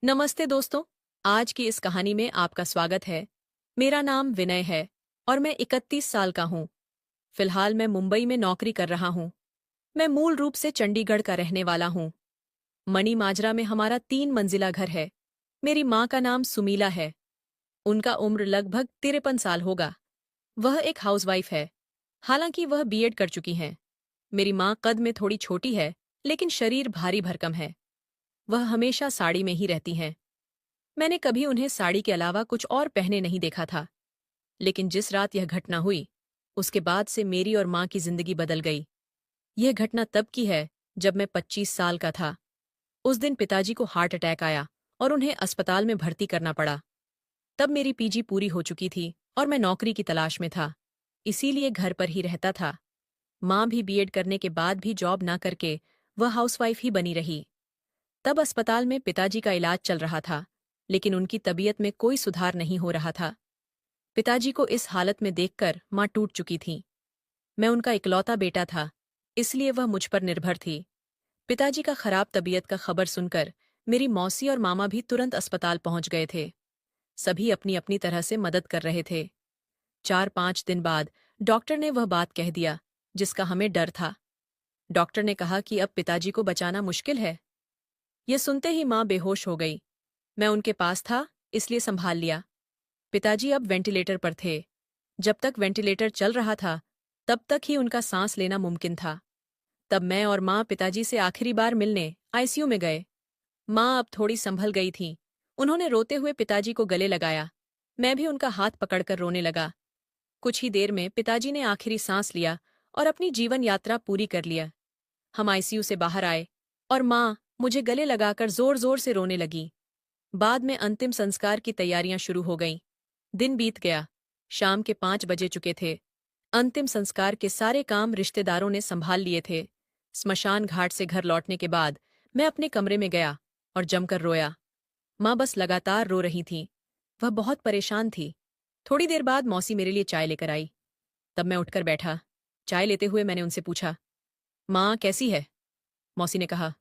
नमस्ते दोस्तों। आज की इस कहानी में आपका स्वागत है। मेरा नाम विनय है और मैं 31 साल का हूँ। फिलहाल मैं मुंबई में नौकरी कर रहा हूँ। मैं मूल रूप से चंडीगढ़ का रहने वाला हूँ। मणि माजरा में हमारा 3 मंजिला घर है। मेरी माँ का नाम सुमीला है। उनका उम्र लगभग 53 साल होगा। वह एक हाउसवाइफ है। हालांकि वह बीएड कर चुकी हैं। मेरी माँ कद में थोड़ी छोटी है, लेकिन शरीर भारी भरकम है। वह हमेशा साड़ी में ही रहती हैं। मैंने कभी उन्हें साड़ी के अलावा कुछ और पहने नहीं देखा था। लेकिन जिस रात यह घटना हुई, उसके बाद से मेरी और माँ की जिंदगी बदल गई। यह घटना तब की है जब मैं 25 साल का था। उस दिन पिताजी को हार्ट अटैक आया और उन्हें अस्पताल में भर्ती करना पड़ा। तब मेरी पीजी पूरी हो चुकी थी और मैं नौकरी की तलाश में था। इसीलिए घर पर ही रहता था। माँ भी बीएड करने के बाद भी जॉब ना करके वह हाउसवाइफ ही बनी रही। तब अस्पताल में पिताजी का इलाज चल रहा था, लेकिन उनकी तबीयत में कोई सुधार नहीं हो रहा था। पिताजी को इस हालत में देखकर माँ टूट चुकी थी। मैं उनका इकलौता बेटा था, इसलिए वह मुझ पर निर्भर थी। पिताजी का खराब तबीयत का खबर सुनकर मेरी मौसी और मामा भी तुरंत अस्पताल पहुंच गए थे। सभी अपनी अपनी तरह से मदद कर रहे थे। 4-5 दिन बाद डॉक्टर ने वह बात कह दिया जिसका हमें डर था। डॉक्टर ने कहा कि अब पिताजी को बचाना मुश्किल है। यह सुनते ही माँ बेहोश हो गई। मैं उनके पास था, इसलिए संभाल लिया। पिताजी अब वेंटिलेटर पर थे। जब तक वेंटिलेटर चल रहा था, तब तक ही उनका सांस लेना मुमकिन था। तब मैं और माँ पिताजी से आखिरी बार मिलने आईसीयू में गए। माँ अब थोड़ी संभल गई थी। उन्होंने रोते हुए पिताजी को गले लगाया। मैं भी उनका हाथ पकड़कर रोने लगा। कुछ ही देर में पिताजी ने आखिरी सांस लिया और अपनी जीवन यात्रा पूरी कर लिया। हम आईसीयू से बाहर आए और माँ मुझे गले लगाकर जोर जोर से रोने लगी। बाद में अंतिम संस्कार की तैयारियां शुरू हो गईं। दिन बीत गया। शाम के 5 बजे चुके थे। अंतिम संस्कार के सारे काम रिश्तेदारों ने संभाल लिए थे। स्मशान घाट से घर लौटने के बाद मैं अपने कमरे में गया और जमकर रोया। माँ बस लगातार रो रही थी। वह बहुत परेशान थी। थोड़ी देर बाद मौसी मेरे लिए चाय लेकर आई। तब मैं उठकर बैठा। चाय लेते हुए मैंने उनसे पूछा, माँ कैसी है? मौसी ने कहा,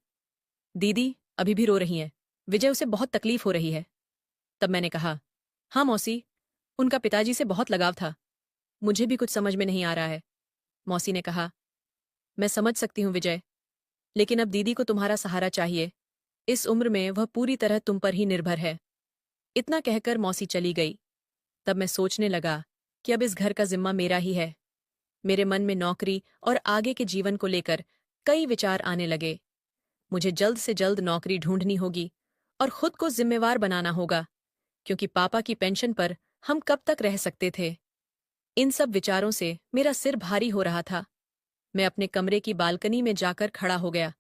दीदी अभी भी रो रही हैं। विजय उसे बहुत तकलीफ हो रही है। तब मैंने कहा, हाँ मौसी, उनका पिताजी से बहुत लगाव था। मुझे भी कुछ समझ में नहीं आ रहा है। मौसी ने कहा, मैं समझ सकती हूँ विजय, लेकिन अब दीदी को तुम्हारा सहारा चाहिए। इस उम्र में वह पूरी तरह तुम पर ही निर्भर है। इतना कहकर मौसी चली गई। तब मैं सोचने लगा कि अब इस घर का जिम्मा मेरा ही है। मेरे मन में नौकरी और आगे के जीवन को लेकर कई विचार आने लगे। मुझे जल्द से जल्द नौकरी ढूंढनी होगी और खुद को जिम्मेवार बनाना होगा, क्योंकि पापा की पेंशन पर हम कब तक रह सकते थे। इन सब विचारों से मेरा सिर भारी हो रहा था। मैं अपने कमरे की बालकनी में जाकर खड़ा हो गया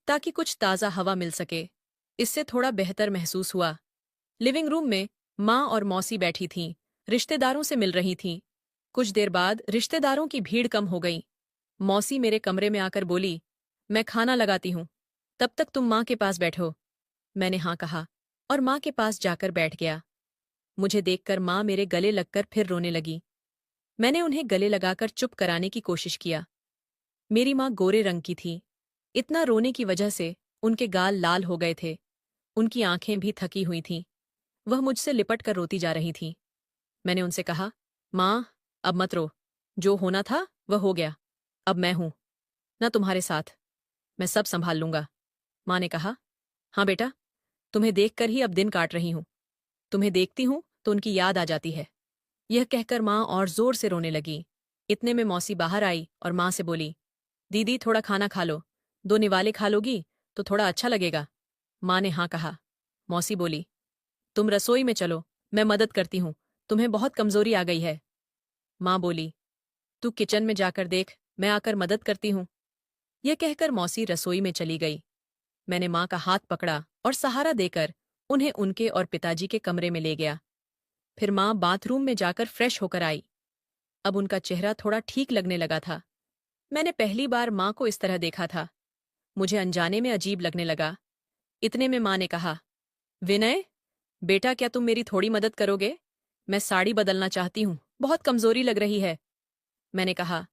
ताकि कुछ ताज़ा हवा मिल सके। इससे थोड़ा बेहतर महसूस हुआ। लिविंग रूम में माँ और मौसी बैठी थीं, रिश्तेदारों से मिल रही थीं। कुछ देर बाद रिश्तेदारों की भीड़ कम हो गई। मौसी मेरे कमरे में आकर बोली, मैं खाना लगाती हूँ, तब तक तुम माँ के पास बैठो। मैंने हाँ कहा और माँ के पास जाकर बैठ गया। मुझे देखकर माँ मेरे गले लगकर फिर रोने लगी। मैंने उन्हें गले लगाकर चुप कराने की कोशिश किया। मेरी माँ गोरे रंग की थी। इतना रोने की वजह से उनके गाल लाल हो गए थे। उनकी आंखें भी थकी हुई थीं। वह मुझसे लिपट कर रोती जा रही थीं। मैंने उनसे कहा, माँ अब मत रो। जो होना था वह हो गया। अब मैं हूं ना तुम्हारे साथ। मैं सब संभाल लूंगा। माँ ने कहा, हाँ बेटा, तुम्हें देखकर ही अब दिन काट रही हूं। तुम्हें देखती हूं तो उनकी याद आ जाती है। यह कहकर माँ और जोर से रोने लगी। इतने में मौसी बाहर आई और माँ से बोली, दीदी थोड़ा खाना खा लो। 2 निवाले खा लोगी तो थोड़ा अच्छा लगेगा। माँ ने हाँ कहा। मौसी बोली, तुम रसोई में चलो, मैं मदद करती हूँ। तुम्हें बहुत कमजोरी आ गई है। माँ बोली, तू किचन में जाकर देख, मैं आकर मदद करती हूँ। यह कहकर मौसी रसोई में चली गई। मैंने माँ का हाथ पकड़ा और सहारा देकर उन्हें उनके और पिताजी के कमरे में ले गया। फिर माँ बाथरूम में जाकर फ्रेश होकर आई। अब उनका चेहरा थोड़ा ठीक लगने लगा था। मैंने पहली बार माँ को इस तरह देखा था। मुझे अनजाने में अजीब लगने लगा। इतने में माँ ने कहा, विनय बेटा, क्या तुम मेरी थोड़ी मदद करोगे? मैं साड़ी बदलना चाहती हूँ, बहुत कमजोरी लग रही है। मैंने कहा,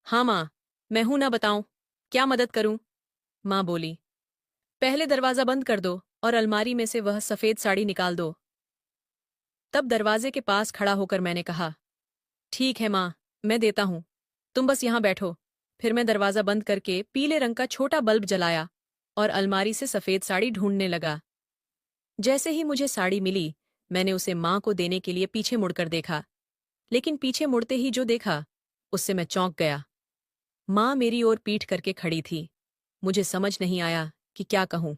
हाँ माँ, मैं हूं ना, बताऊं क्या मदद करूं? माँ बोली, पहले दरवाजा बंद कर दो, और अलमारी में से वह सफ़ेद साड़ी निकाल दो। तब दरवाजे के पास खड़ा होकर मैंने कहा, ठीक है माँ, मैं देता हूँ, तुम बस यहाँ बैठो। फिर मैं दरवाज़ा बंद करके पीले रंग का छोटा बल्ब जलाया और अलमारी से सफ़ेद साड़ी ढूंढने लगा। जैसे ही मुझे साड़ी मिली, मैंने उसे माँ को देने के लिए पीछे मुड़कर देखा, लेकिन पीछे मुड़ते ही जो देखा, उससे मैं चौंक गया। माँ मेरी ओर पीठ करके खड़ी थी। मुझे समझ नहीं आया कि क्या कहूँ।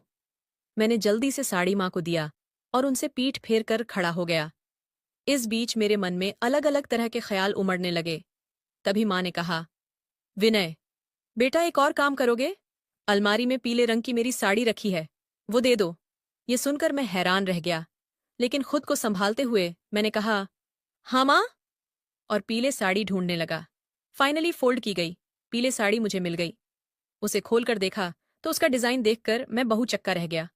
मैंने जल्दी से साड़ी माँ को दिया और उनसे पीठ फेर कर खड़ा हो गया। इस बीच मेरे मन में अलग अलग तरह के ख्याल उमड़ने लगे। तभी माँ ने कहा, विनय बेटा, एक और काम करोगे? अलमारी में पीले रंग की मेरी साड़ी रखी है, वो दे दो। ये सुनकर मैं हैरान रह गया, लेकिन खुद को संभालते हुए मैंने कहा, हाँ माँ, और पीले साड़ी ढूंढने लगा। फाइनली फोल्ड की गई पीले साड़ी मुझे मिल गई। उसे खोलकर देखा तो उसका डिजाइन देखकर मैं बहुचक्का रह गया।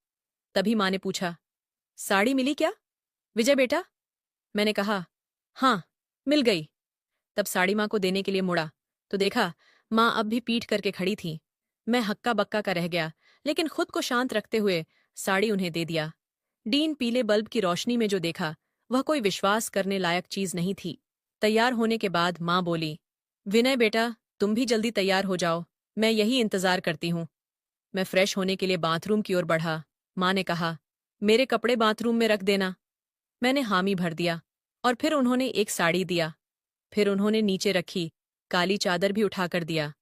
तभी माँ ने पूछा, साड़ी मिली क्या विजय बेटा? मैंने कहा, हाँ, मिल गई। तब साड़ी माँ को देने के लिए मुड़ा तो देखा माँ अब भी पीठ करके खड़ी थी। मैं हक्का बक्का का रह गया, लेकिन खुद को शांत रखते हुए साड़ी उन्हें दे दिया। डीन पीले बल्ब की रोशनी में जो देखा वह कोई विश्वास करने लायक चीज नहीं थी। तैयार होने के बाद माँ बोली, विनय बेटा, तुम भी जल्दी तैयार हो जाओ, मैं यही इंतजार करती हूँ। मैं फ्रेश होने के लिए बाथरूम की ओर बढ़ा। माँ ने कहा, मेरे कपड़े बाथरूम में रख देना। मैंने हामी भर दिया और फिर उन्होंने एक साड़ी दिया। फिर उन्होंने नीचे रखी काली चादर भी उठाकर दिया।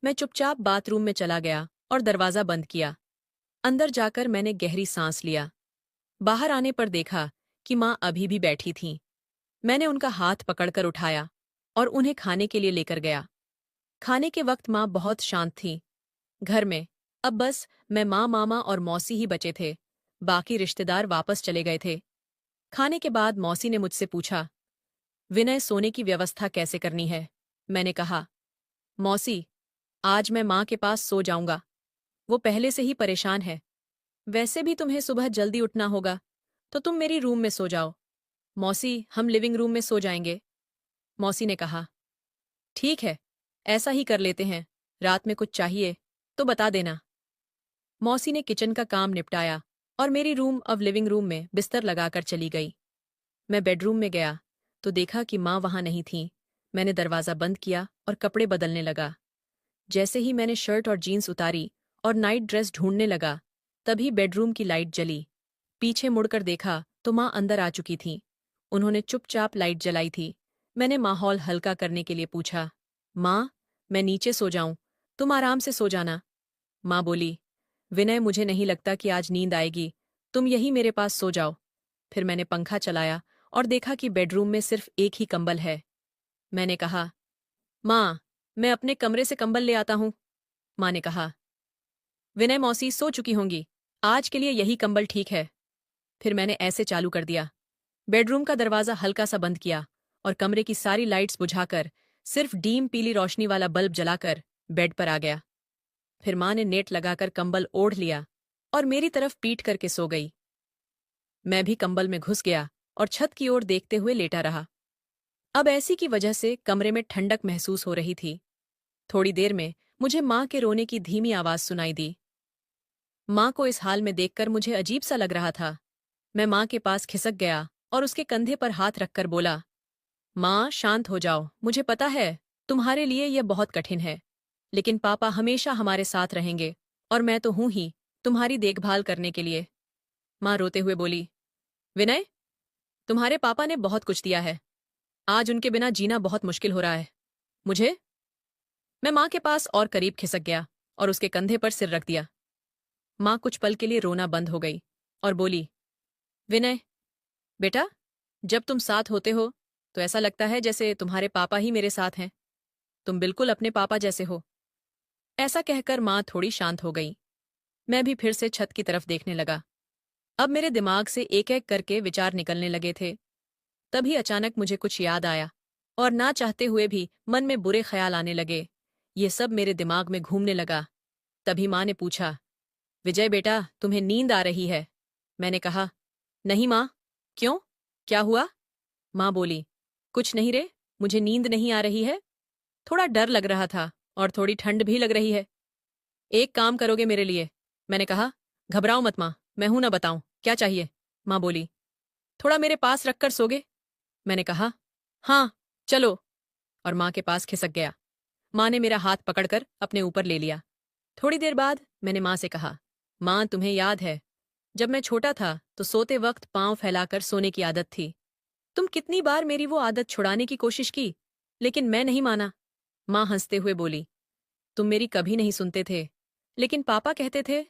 मैं चुपचाप बाथरूम में चला गया और दरवाजा बंद किया। अंदर जाकर मैंने गहरी सांस लिया। बाहर आने पर देखा कि माँ अभी भी बैठी थीं। मैंने उनका हाथ पकड़कर उठाया और उन्हें खाने के लिए लेकर गया। खाने के वक्त माँ बहुत शांत थीं। घर में अब बस मैं, माँ, मामा और मौसी ही बचे थे। बाकी रिश्तेदार वापस चले गए थे। खाने के बाद मौसी ने मुझसे पूछा, विनय, सोने की व्यवस्था कैसे करनी है? मैंने कहा, मौसी, आज मैं माँ के पास सो जाऊंगा। वो पहले से ही परेशान है। वैसे भी तुम्हें सुबह जल्दी उठना होगा, तो तुम मेरी रूम में सो जाओ। मौसी, हम लिविंग रूम में सो जाएंगे। मौसी ने कहा, ठीक है, ऐसा ही कर लेते हैं। रात में कुछ चाहिए तो बता देना। मौसी ने किचन का काम निपटाया और मेरी रूम अब लिविंग रूम में बिस्तर लगाकर चली गई। मैं बेडरूम में गया तो देखा कि माँ वहां नहीं थीं। मैंने दरवाजा बंद किया और कपड़े बदलने लगा। जैसे ही मैंने शर्ट और जीन्स उतारी और नाइट ड्रेस ढूंढने लगा, तभी बेडरूम की लाइट जली। पीछे मुड़कर देखा तो माँ अंदर आ चुकी थीं। उन्होंने चुपचाप लाइट जलाई थी। मैंने माहौल हल्का करने के लिए पूछा, माँ, मैं नीचे सो जाऊं? तुम आराम से सो जाना। माँ बोली, विनय, मुझे नहीं लगता कि आज नींद आएगी, तुम यही मेरे पास सो जाओ। फिर मैंने पंखा चलाया और देखा कि बेडरूम में सिर्फ एक ही कंबल है। मैंने कहा, माँ, मैं अपने कमरे से कंबल ले आता हूँ। माँ ने कहा, विनय, मौसी सो चुकी होंगी, आज के लिए यही कंबल ठीक है। फिर मैंने ऐसे चालू कर दिया। बेडरूम का दरवाजा हल्का सा बंद किया और कमरे की सारी लाइट्स बुझाकर सिर्फ डीम पीली रोशनी वाला बल्ब जलाकर बेड पर आ गया। फिर माँ ने नेट लगाकर कंबल ओढ़ लिया और मेरी तरफ पीट करके सो गई। मैं भी कंबल में घुस गया और छत की ओर देखते हुए लेटा रहा। अब ऐसी की वजह से कमरे में ठंडक महसूस हो रही थी। थोड़ी देर में मुझे माँ के रोने की धीमी आवाज सुनाई दी। माँ को इस हाल में देखकर मुझे अजीब सा लग रहा था। मैं माँ के पास खिसक गया और उसके कंधे पर हाथ रखकर बोला, माँ, शांत हो जाओ। मुझे पता है तुम्हारे लिए यह बहुत कठिन है, लेकिन पापा हमेशा हमारे साथ रहेंगे और मैं तो हूं ही तुम्हारी देखभाल करने के लिए। माँ रोते हुए बोली, विनय, तुम्हारे पापा ने बहुत कुछ दिया है, आज उनके बिना जीना बहुत मुश्किल हो रहा है। मुझे मैं माँ के पास और करीब खिसक गया और उसके कंधे पर सिर रख दिया। माँ कुछ पल के लिए रोना बंद हो गई और बोली, विनय बेटा, जब तुम साथ होते हो तो ऐसा लगता है जैसे तुम्हारे पापा ही मेरे साथ हैं। तुम बिल्कुल अपने पापा जैसे हो। ऐसा कहकर माँ थोड़ी शांत हो गई। मैं भी फिर से छत की तरफ देखने लगा। अब मेरे दिमाग से एक एक करके विचार निकलने लगे थे। तभी अचानक मुझे कुछ याद आया और ना चाहते हुए भी मन में बुरे ख्याल आने लगे। ये सब मेरे दिमाग में घूमने लगा। तभी माँ ने पूछा, विजय बेटा, तुम्हें नींद आ रही है? मैंने कहा, नहीं माँ। क्यों, क्या हुआ? माँ बोली, कुछ नहीं रे, मुझे नींद नहीं आ रही है। थोड़ा डर लग रहा था और थोड़ी ठंड भी लग रही है। एक काम करोगे मेरे लिए? मैंने कहा, घबराओ मत माँ, मैं हूं ना बताऊं, क्या चाहिए? माँ बोली। थोड़ा मेरे पास रखकर सोगे? मैंने कहा, हाँ, चलो। और माँ के पास खिसक गया। माँ ने मेरा हाथ पकड़कर अपने ऊपर ले लिया। थोड़ी देर बाद मैंने माँ से कहा, माँ तुम्हें याद है, जब मैं छोटा था तो सोते वक्त पाँव फैलाकर सोने की आदत थी। तुम कितनी बार मेरी वो आदत छुड़ाने की कोशिश की, लेकिन मैं नहीं माना। माँ हंसते हुए बोली, तुम मेरी कभी नहीं सुनते थे, लेकिन पापा कहते थे